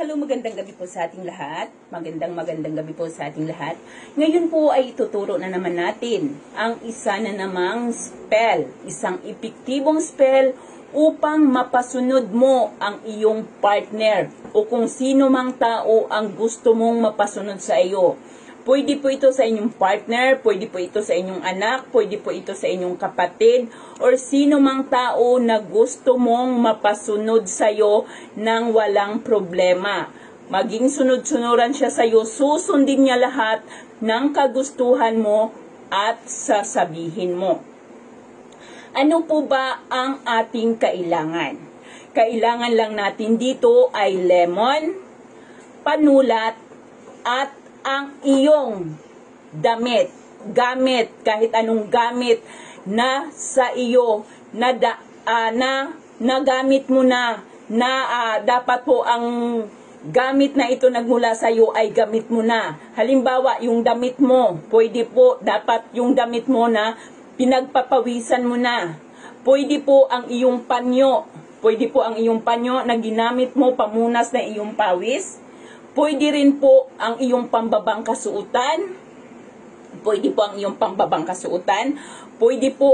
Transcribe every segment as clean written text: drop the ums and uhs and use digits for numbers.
Hello, magandang gabi po sa ating lahat. Magandang gabi po sa ating lahat. Ngayon po ay ituturo na naman natin ang isa na namang spell, isang epektibong spell upang mapasunod mo ang iyong partner o kung sino mang tao ang gusto mong mapasunod sa iyo. Pwede po ito sa inyong partner, pwede po ito sa inyong anak, pwede po ito sa inyong kapatid, or sino mang tao na gusto mong mapasunod sa iyo nang walang problema. Maging sunod-sunuran siya sa iyo, susundin niya lahat ng kagustuhan mo at sasabihin mo. Ano po ba ang ating kailangan? Kailangan lang natin dito ay lemon, panulat, at ang iyong damit, kahit anong gamit na sa iyo na nagamit mo na dapat po ang gamit na ito nagmula sa iyo ay gamit mo na. Halimbawa, yung damit mo, dapat yung damit mo na pinagpapawisan mo na. Pwede po ang iyong panyo, na ginamit mo pamunas na iyong pawis. Pwede rin po ang iyong pambabang kasuotan. Pwede po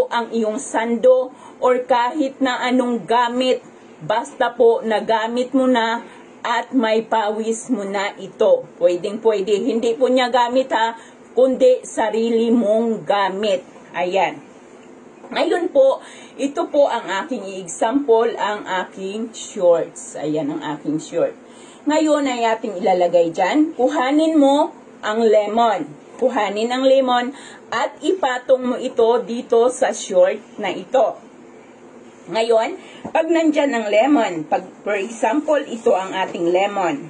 ang iyong sando or kahit na anong gamit. Basta po nagamit mo na at may pawis mo na ito. Pwede. Hindi po niya gamit kundi sarili mong gamit. Ayan. Ngayon po, ito po ang aking example, ang aking shorts. Ayan ang aking short. Ngayon ay ating ilalagay dyan. Kuhanin mo ang lemon. At ipatong mo ito dito sa short na ito. Ngayon, pag nandyan ang lemon, for example, ito ang ating lemon.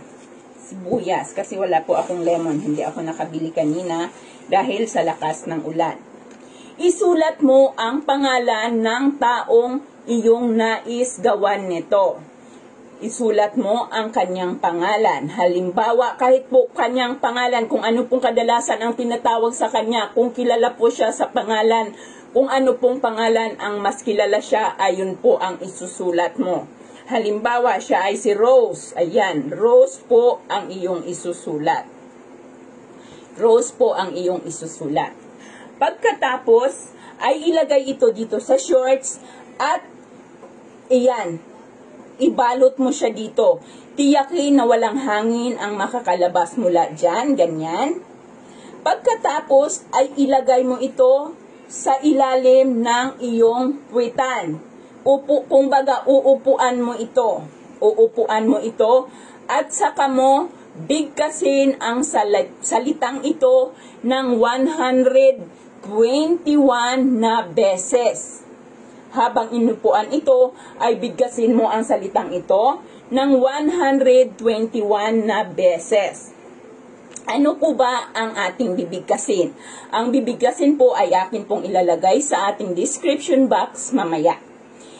Sibuyas, kasi wala po akong lemon. Hindi ako nakabili kanina dahil sa lakas ng ulan. Isulat mo ang pangalan ng taong iyong nais gawan nito. Isulat mo ang kanyang pangalan. Halimbawa, kahit po kanyang pangalan, kung ano pong kadalasan ang tinatawag sa kanya, kung kilala po siya sa pangalan, kung ano pong pangalan ang mas kilala siya, ayun po ang isusulat mo. Halimbawa, siya ay si Rose. Ayan, Rose po ang iyong isusulat. Pagkatapos, ay ilagay ito dito sa shorts at iyan, ibalot mo siya dito. Tiyakin na walang hangin ang makakalabas mula dyan, ganyan. Pagkatapos ay ilagay mo ito sa ilalim ng iyong puwitan. Uupuan mo ito at saka mo bigkasin ang salitang ito ng 121 na beses. Habang inupuan ito, ay bigkasin mo ang salitang ito ng 121 na beses. Ano po ba ang ating bibigkasin? Ang bibigkasin po ay akin pong ilalagay sa ating description box mamaya.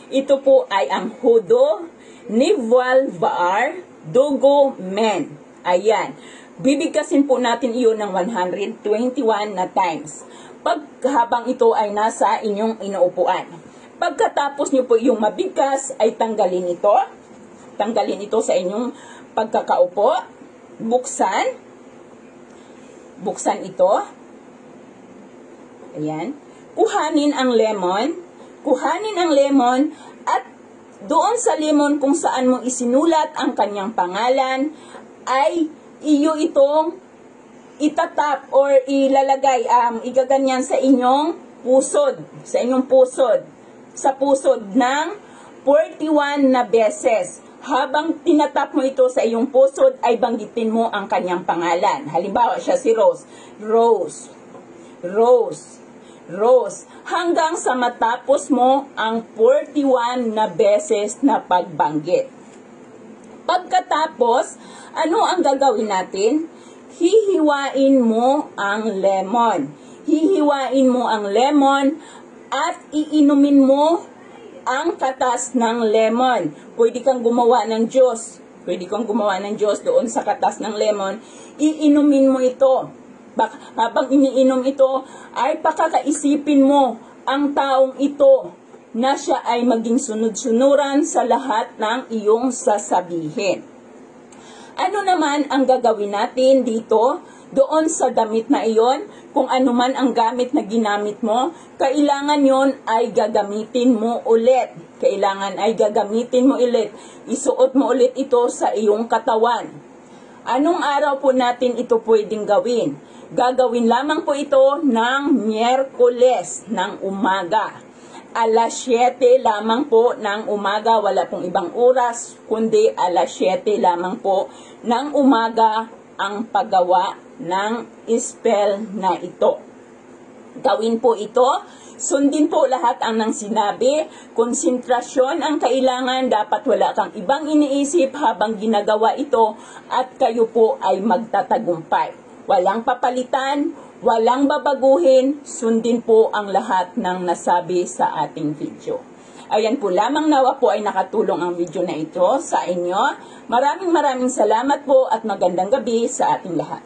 Ito po ay ang Hodo Nival Vaar Dogo Men. Ayan. Bibigkasin po natin iyon ng 121 na times. Habang ito ay nasa inyong inuupuan. Pagkatapos nyo po yung mabigkas, ay tanggalin ito. Tanggalin ito sa inyong pagkakaupo. Buksan ito. Ayan. Kuhanin ang lemon at doon sa lemon kung saan mo isinulat ang kanyang pangalan, ay iyo itong itatap or ilalagay, igaganyan sa inyong pusod. Sa pusod ng 41 na beses. Habang tinatap mo ito sa iyong pusod, ay banggitin mo ang kanyang pangalan. Halimbawa, siya si Rose. Rose. Hanggang sa matapos mo ang 41 na beses na pagbanggit. Pagkatapos, ano ang gagawin natin? Hihiwain mo ang lemon. At iinumin mo ang katas ng lemon. Pwede kang gumawa ng juice doon sa katas ng lemon. Iinumin mo ito. Habang iniinom ito, ay pakakaisipin mo ang taong ito na siya ay maging sunod-sunuran sa lahat ng iyong sasabihin. Ano naman ang gagawin natin dito? Doon sa damit na iyon, kung ano man ang gamit na ginamit mo, kailangan yon ay gagamitin mo ulit. Kailangan ay gagamitin mo ulit. Isuot mo ulit ito sa iyong katawan. Anong araw po natin ito pwedeng gawin? Gagawin lamang po ito ng Miyerkules ng umaga. Alas 7 lamang po ng umaga, wala pong ibang oras, kundi alas 7 lamang po ng umaga ang paggawa ng spell na ito. Gawin po ito, sundin po lahat ang nang sinabi, konsentrasyon ang kailangan, dapat wala kang ibang iniisip habang ginagawa ito at kayo po ay magtatagumpay. Walang papalitan, walang babaguhin, sundin po ang lahat ng nasabi sa ating video. Ayan po lamang, nawa po ay nakatulong ang video na ito sa inyo. Maraming salamat po at magandang gabi sa ating lahat.